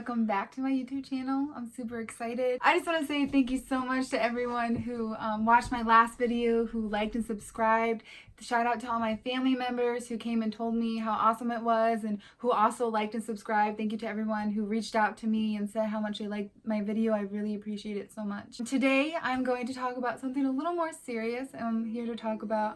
welcome back to my YouTube channel. I'm super excited. I just want to say thank you so much to everyone who watched my last video, who liked and subscribed. Shout out to all my family members who came and told me how awesome it was and who also liked and subscribed. Thank you to everyone who reached out to me and said how much they liked my video. I really appreciate it so much. Today I'm going to talk about something a little more serious. I'm here to talk about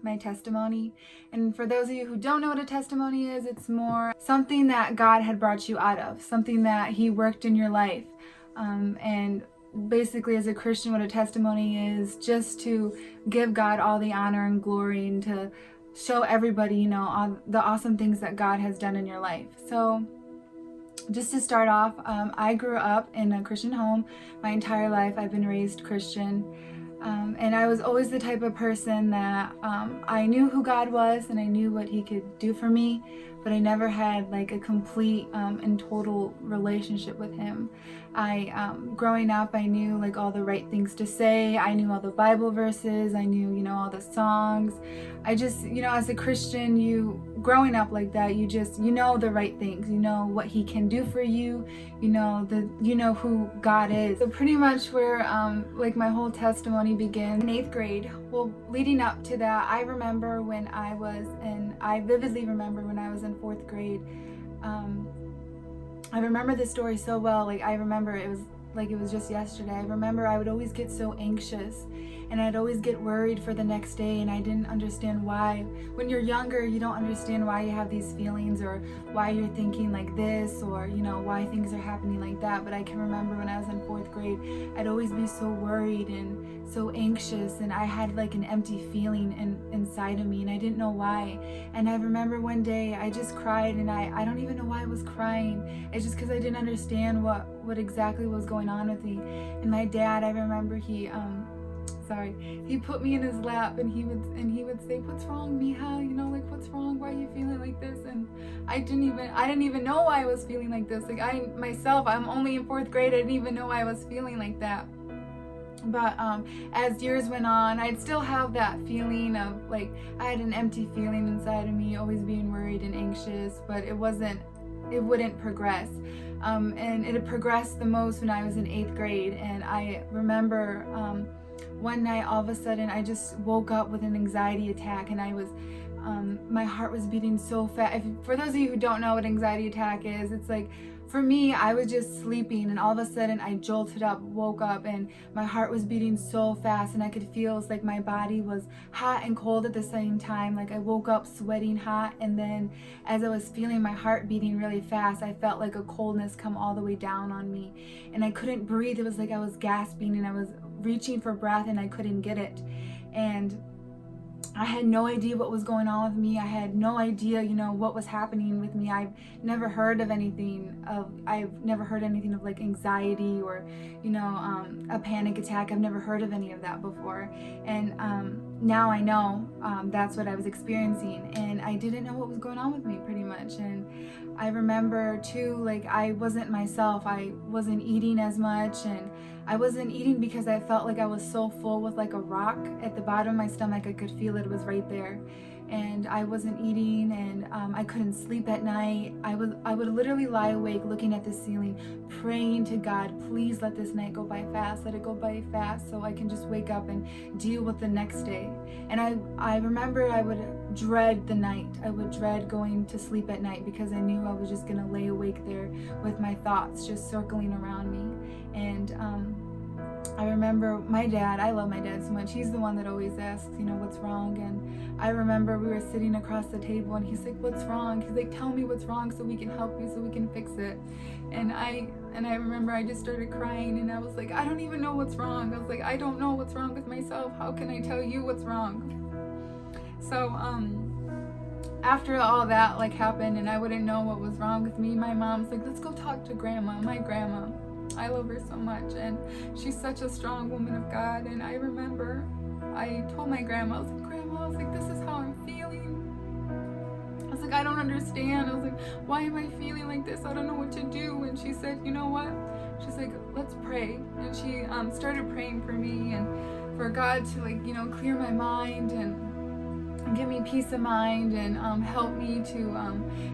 my testimony. And for those of you who don't know what a testimony is, it's more something that God had brought you out of, something that He worked in your life. And basically, as a Christian, what a testimony is just to give God all the honor and glory and to show everybody, all the awesome things that God has done in your life. So just to start off, I grew up in a Christian home my entire life. I've been raised Christian. And I was always the type of person that I knew who God was and I knew what He could do for me, but I never had like a complete and total relationship with Him. Growing up, I knew like all the right things to say. I knew all the Bible verses. I knew, all the songs. I just, as a Christian, growing up like that, you know the right things. You know what He can do for you. You know who God is. So pretty much where like my whole testimony began in 8th grade. Well, leading up to that, I vividly remember when I was in 4th grade. I remember this story so well. Like I remember it was just yesterday. I remember I would always get so anxious and I'd always get worried for the next day, and I didn't understand why. When you're younger, you don't understand why you have these feelings or why you're thinking like this or, why things are happening like that. But I can remember when I was in 4th grade, I'd always be so worried and so anxious, and I had like an empty feeling inside of me, and I didn't know why. And I remember one day I just cried, and I don't even know why I was crying. It's just because I didn't understand what exactly was going on with me. And my dad, I remember he put me in his lap and he would say, "What's wrong, Mija? Like what's wrong? Why are you feeling like this?" And I didn't even know why I was feeling like this. Like I'm only in 4th grade. I didn't even know why I was feeling like that. But as years went on, I'd still have that feeling of like I had an empty feeling inside of me, always being worried and anxious, but it wouldn't progress. And it progressed the most when I was in 8th grade. And I remember one night, all of a sudden, I just woke up with an anxiety attack, and my heart was beating so fast. For those of you who don't know what anxiety attack is, it's like, for me, I was just sleeping, and all of a sudden I jolted up, woke up, and my heart was beating so fast, and I could feel it was like my body was hot and cold at the same time. Like I woke up sweating hot, and then as I was feeling my heart beating really fast, I felt like a coldness come all the way down on me, and I couldn't breathe. It was like I was gasping, and I was reaching for breath, and I couldn't get it. And I had no idea what was going on with me. I had no idea, what was happening with me. I've never heard anything of like anxiety or, a panic attack. I've never heard of any of that before. And now I know that's what I was experiencing. And I didn't know what was going on with me pretty much. And I remember too, like I wasn't myself. I wasn't eating as much, and I wasn't eating because I felt like I was so full with like a rock at the bottom of my stomach. I could feel it was right there. And I wasn't eating, and I couldn't sleep at night. I would literally lie awake looking at the ceiling, praying to God, please let this night go by fast. Let it go by fast so I can just wake up and deal with the next day. And I remember I would dread the night. I would dread going to sleep at night because I knew I was just going to lay awake there with my thoughts just circling around me. And I remember my dad, I love my dad so much. He's the one that always asks, what's wrong? And I remember we were sitting across the table, and he's like, "What's wrong?" He's like, "Tell me what's wrong so we can help you, so we can fix it." And I remember I just started crying, and I was like, "I don't even know what's wrong." I was like, "I don't know what's wrong with myself. How can I tell you what's wrong?" So after all that like happened and I wouldn't know what was wrong with me, my mom's like, "Let's go talk to grandma." My grandma, I love her so much, and she's such a strong woman of God. And I remember I told my grandma, I was like, "This is how I'm feeling." I was like, "I don't understand." I was like, "Why am I feeling like this? I don't know what to do." And she said, "You know what?" She's like, "Let's pray." And she started praying for me and for God to clear my mind. And give me peace of mind and help me to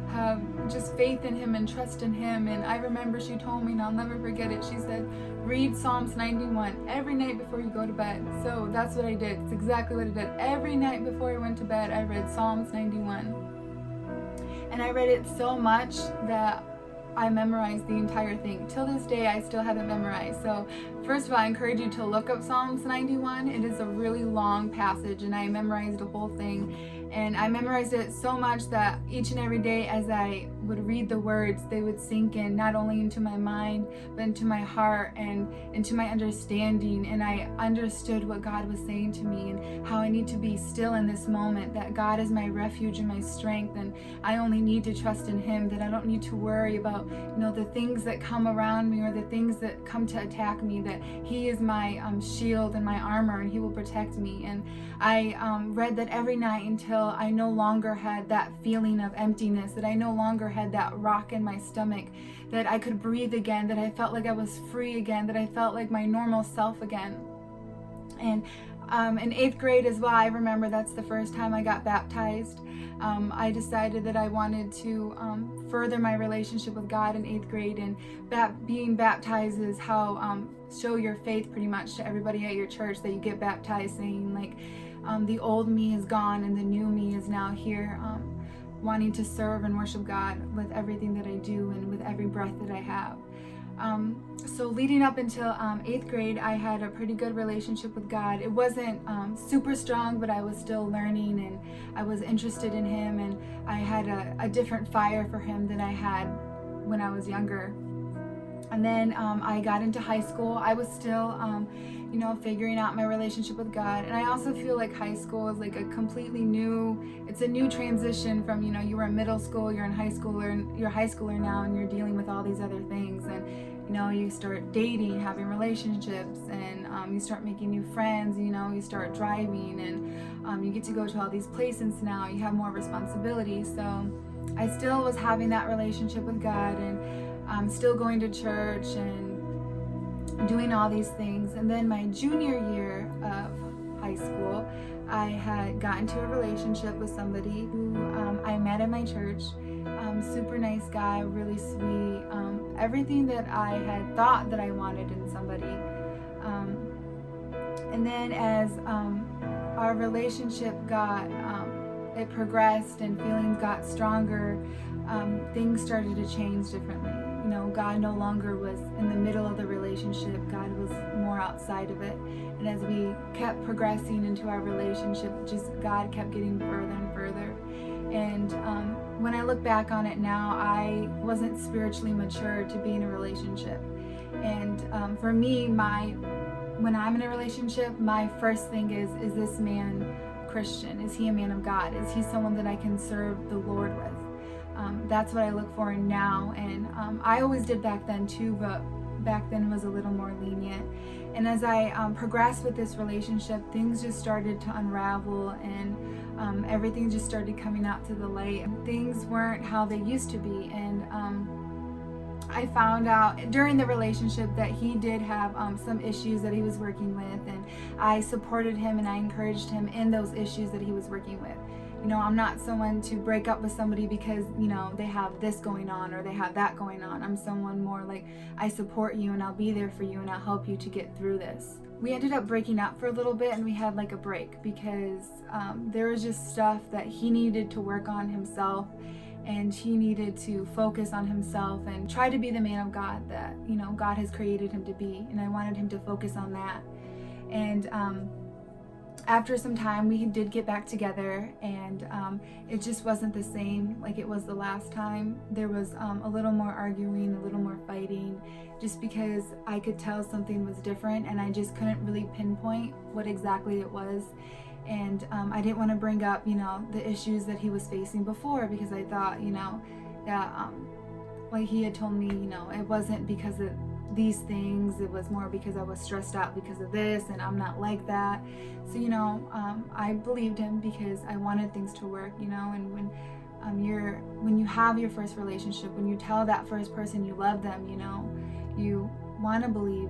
have just faith in him and trust in him. And I remember she told me, and I'll never forget it, she said, read Psalms 91 every night before you go to bed. So that's what I did. It's exactly what I did. Every night before I went to bed, I read Psalms 91. And I read it so much that I memorized the entire thing. Till this day, I still have it memorized. So first of all, I encourage you to look up Psalms 91. It is a really long passage, and I memorized the whole thing. And I memorized it so much that each and every day as I would read the words, they would sink in not only into my mind, but into my heart and into my understanding. And I understood what God was saying to me and how I need to be still in this moment, that God is my refuge and my strength, and I only need to trust in him, that I don't need to worry about, the things that come around me or the things that come to attack me, that he is my shield and my armor, and he will protect me. And I read that every night until I no longer had that feeling of emptiness, that I no longer had that rock in my stomach, that I could breathe again, that I felt like I was free again, that I felt like my normal self again. And in 8th grade as well, I remember that's the first time I got baptized. I decided that I wanted to further my relationship with God in 8th grade, and being baptized is how show your faith pretty much to everybody at your church, that you get baptized, saying like, the old me is gone and the new me is now here, wanting to serve and worship God with everything that I do and with every breath that I have. So leading up until 8th grade, I had a pretty good relationship with God. It wasn't super strong, but I was still learning, and I was interested in him, and I had a different fire for him than I had when I was younger. And then I got into high school. I was still figuring out my relationship with God. And I also feel like high school is like a completely it's a new transition from, you were in middle school, you're in high school, you're a high schooler now, and you're dealing with all these other things. And, you start dating, having relationships, and you start making new friends, you start driving, and you get to go to all these places now. You have more responsibility. So I still was having that relationship with God, and still going to church and doing all these things. And then my junior year of high school, I had gotten into a relationship with somebody who I met at my church. Super nice guy, really sweet, everything that I had thought that I wanted in somebody. And then as our relationship it progressed and feelings got stronger, things started to change differently. God no longer was in the middle of the relationship. God was more outside of it. And as we kept progressing into our relationship, God kept getting further and further. And when I look back on it now, I wasn't spiritually mature to be in a relationship. And for me, when I'm in a relationship, my first thing is this man Christian? Is he a man of God? Is he someone that I can serve the Lord with? That's what I look for now. And I always did back then too, but back then was a little more lenient. And as I progressed with this relationship, things just started to unravel, and everything just started coming out to the light. Things weren't how they used to be. And I found out during the relationship that he did have some issues that he was working with, and I supported him and I encouraged him in those issues that he was working with. I'm not someone to break up with somebody because, they have this going on or they have that going on. I'm someone more like, I support you and I'll be there for you and I'll help you to get through this. We ended up breaking up for a little bit, and we had like a break because there was just stuff that he needed to work on himself, and he needed to focus on himself and try to be the man of God that, God has created him to be. And I wanted him to focus on that. And after some time, we did get back together, and it just wasn't the same like it was the last time. There was a little more arguing, a little more fighting, just because I could tell something was different, and I just couldn't really pinpoint what exactly it was. And I didn't want to bring up, the issues that he was facing before, because I thought, that like he had told me, it wasn't because of these things, it was more because I was stressed out because of this, and I'm not like that. So I believed him because I wanted things to work, and when you have your first relationship, when you tell that first person you love them, you want to believe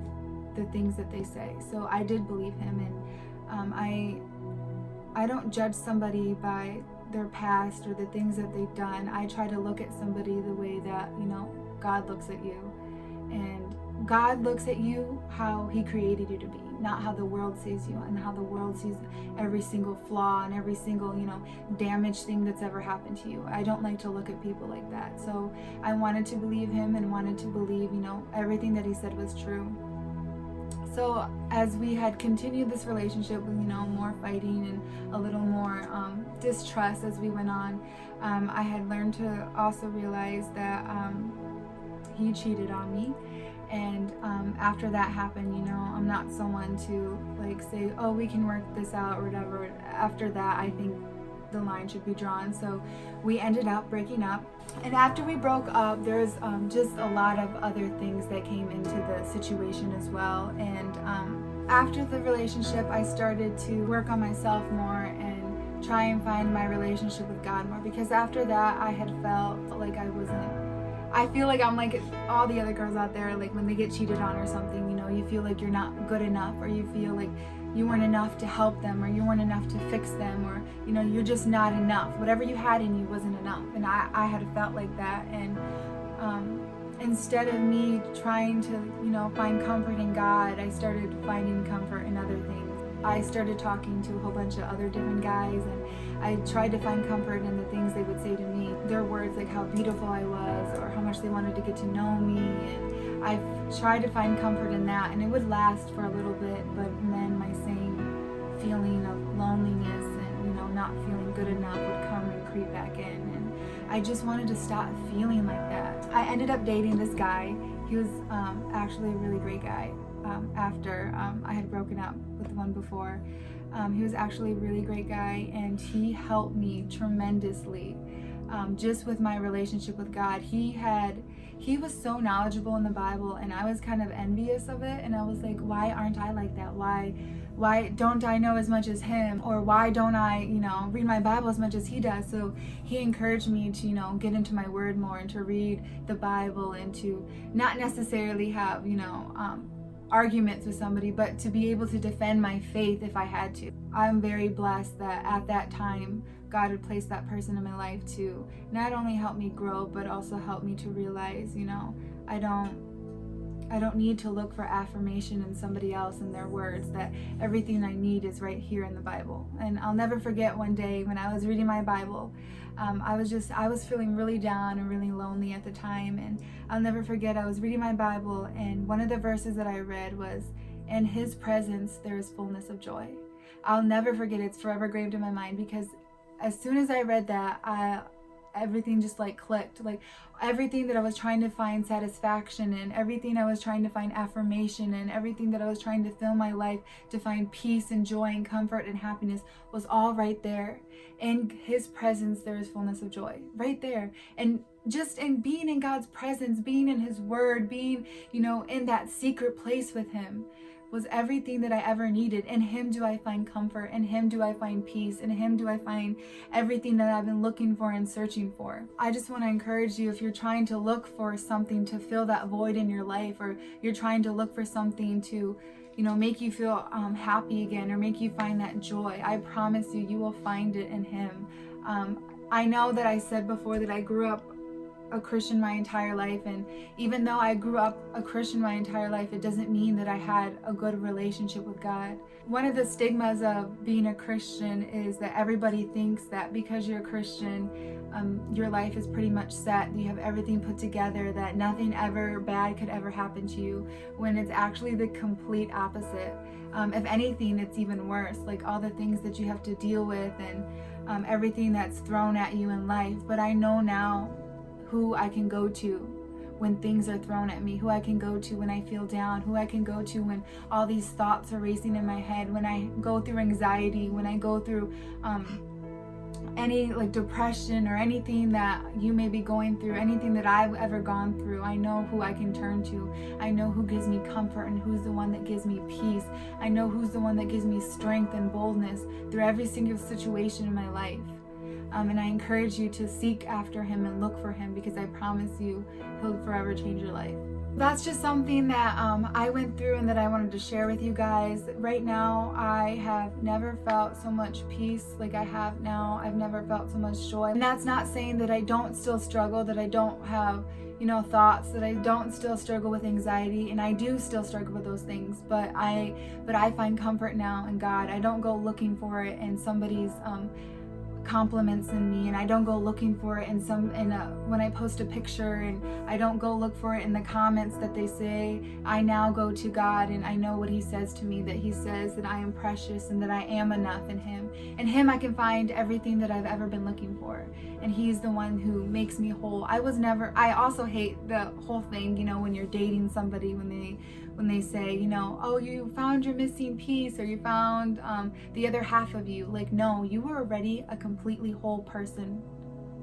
the things that they say. So I did believe him, and I I don't judge somebody by their past or the things that they've done. I try to look at somebody the way that, God looks at you. And God looks at you how he created you to be, not how the world sees you and how the world sees every single flaw and every single, damaged thing that's ever happened to you. I don't like to look at people like that. So I wanted to believe him and wanted to believe, everything that he said was true. So as we had continued this relationship with, more fighting and a little more distrust as we went on, I had learned to also realize that he cheated on me. And after that happened, I'm not someone to say, oh, we can work this out or whatever. After that, I think the line should be drawn. So we ended up breaking up. And after we broke up, there's just a lot of other things that came into the situation as well. And after the relationship, I started to work on myself more and try and find my relationship with God more, because after that, I had felt like I feel like I'm like all the other girls out there, like when they get cheated on or something, you feel like you're not good enough, or you feel like you weren't enough to help them, or you weren't enough to fix them, or you're just not enough. Whatever you had in you wasn't enough. And I had felt like that. And instead of me trying to find comfort in God, I started finding comfort in other things. I started talking to a whole bunch of other different guys, and I tried to find comfort in the things they would say to me. Their words, like how beautiful I was, or how much they wanted to get to know me. And I tried to find comfort in that, and it would last for a little bit, but then my same feeling of loneliness and not feeling good enough would come and creep back in. And I just wanted to stop feeling like that. I ended up dating this guy. He was actually a really great guy. After I had broken up with the one before, he was actually a really great guy, and he helped me tremendously just with my relationship with God. He was so knowledgeable in the Bible, and I was kind of envious of it, and I was like, why aren't I like that? Why don't I know as much as him? Or why don't I read my Bible as much as he does? So he encouraged me to get into my word more and to read the Bible, and to not necessarily have arguments with somebody, but to be able to defend my faith if I had to. I'm very blessed that at that time God had placed that person in my life to not only help me grow, but also help me to realize, I don't need to look for affirmation in somebody else and their words, that everything I need is right here in the Bible. And I'll never forget one day when I was reading my Bible, I was feeling really down and really lonely at the time. And I'll never forget, I was reading my Bible, and one of the verses that I read was, in his presence there is fullness of joy. I'll never forget it. It's forever engraved in my mind, because as soon as I read that, everything just clicked. Like everything that I was trying to find satisfaction in, everything I was trying to find affirmation in, everything that I was trying to fill my life to find peace and joy and comfort and happiness was all right there. In his presence there is fullness of joy, right there. And just in being in God's presence, being in his word, being in that secret place with him was everything that I ever needed. In him do I find comfort. In him do I find peace. In him do I find everything that I've been looking for and searching for. I just want to encourage you, if you're trying to look for something to fill that void in your life, or you're trying to look for something to make you feel happy again, or make you find that joy, I promise you will find it in him. I know that I said before that I grew up a Christian my entire life, and even though I grew up a Christian my entire life, it doesn't mean that I had a good relationship with God. One of the stigmas of being a Christian is that everybody thinks that because you're a Christian, your life is pretty much set, you have everything put together, that nothing ever bad could ever happen to you, when it's actually the complete opposite. If anything, it's even worse, like all the things that you have to deal with, and everything that's thrown at you in life. But I know now who I can go to when things are thrown at me, who I can go to when I feel down, who I can go to when all these thoughts are racing in my head, when I go through anxiety, when I go through any depression or anything that you may be going through, anything that I've ever gone through. I know who I can turn to. I know who gives me comfort and who's the one that gives me peace. I know who's the one that gives me strength and boldness through every single situation in my life. And I encourage you to seek after him and look for him, because I promise you he'll forever change your life. That's just something that I went through and that I wanted to share with you guys. Right now, I have never felt so much peace like I have now. I've never felt so much joy. And that's not saying that I don't still struggle, that I don't have, thoughts, that I don't still struggle with anxiety, and I do still struggle with those things. But I find comfort now in God. I don't go looking for it in somebody's compliments in me, and I don't go looking for it when I post a picture, and I don't go look for it in the comments that they say. I now go to God, and I know what He says to me, that He says that I am precious and that I am enough in Him. In Him I can find everything that I've ever been looking for, and He's the one who makes me whole. I also hate the whole thing, when you're dating somebody, when they say, oh, you found your missing piece, or you found the other half of you. Like, no, you were already a completely whole person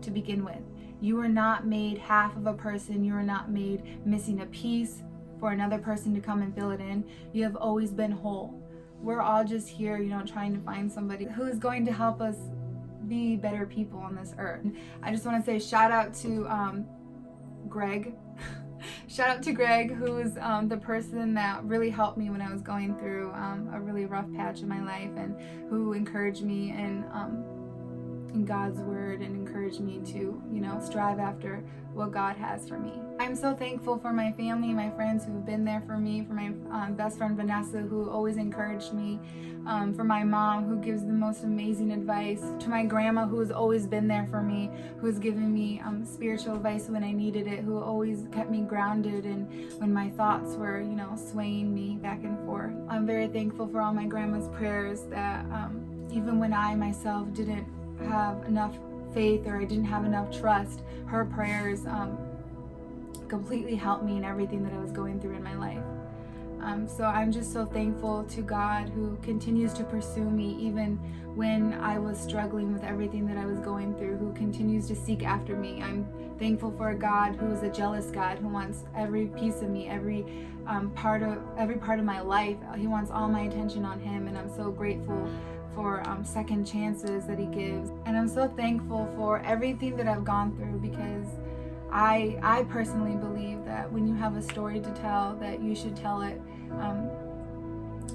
to begin with. You were not made half of a person. You were not made missing a piece for another person to come and fill it in. You have always been whole. We're all just here, trying to find somebody who is going to help us be better people on this earth. I just want to say shout out to Greg. Shout out to Greg, who is the person that really helped me when I was going through a really rough patch in my life, and who encouraged me in God's word, and encouraged me to, strive after what God has for me. I'm so thankful for my family, my friends who've been there for me, for my best friend Vanessa, who always encouraged me, for my mom, who gives the most amazing advice, to my grandma, who has always been there for me, who's given me spiritual advice when I needed it, who always kept me grounded, and when my thoughts were, swaying me back and forth. I'm very thankful for all my grandma's prayers, that even when I myself didn't have enough faith, or I didn't have enough trust, her prayers completely helped me in everything that I was going through in my life. So I'm just so thankful to God, who continues to pursue me even when I was struggling with everything that I was going through, who continues to seek after me. I'm thankful for a God who is a jealous God, who wants every piece of me, every part of my life. He wants all my attention on Him, and I'm so grateful for second chances that He gives. And I'm so thankful for everything that I've gone through, because I personally believe that when you have a story to tell, that you should tell it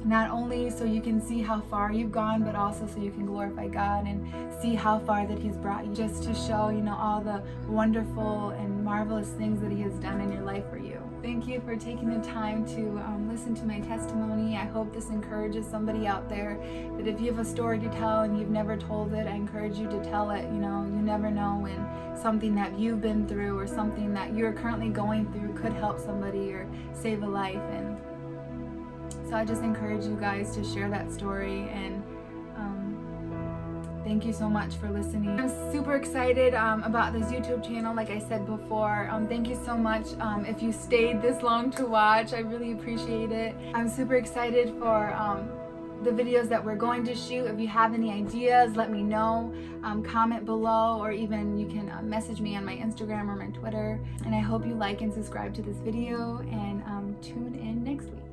not only so you can see how far you've gone, but also so you can glorify God and see how far that He's brought you, just to show, all the wonderful and marvelous things that He has done in your life for you. Thank you for taking the time to listen to my testimony. I hope this encourages somebody out there, that if you have a story to tell and you've never told it, I encourage you to tell it. You never know when something that you've been through, or something that you're currently going through, could help somebody or save a life. And so I just encourage you guys to share that story, and thank you so much for listening. I'm super excited about this YouTube channel, like I said before. Thank you so much if you stayed this long to watch. I really appreciate it. I'm super excited for the videos that we're going to shoot. If you have any ideas, let me know. Comment below, or even you can message me on my Instagram or my Twitter. And I hope you like and subscribe to this video, and tune in next week.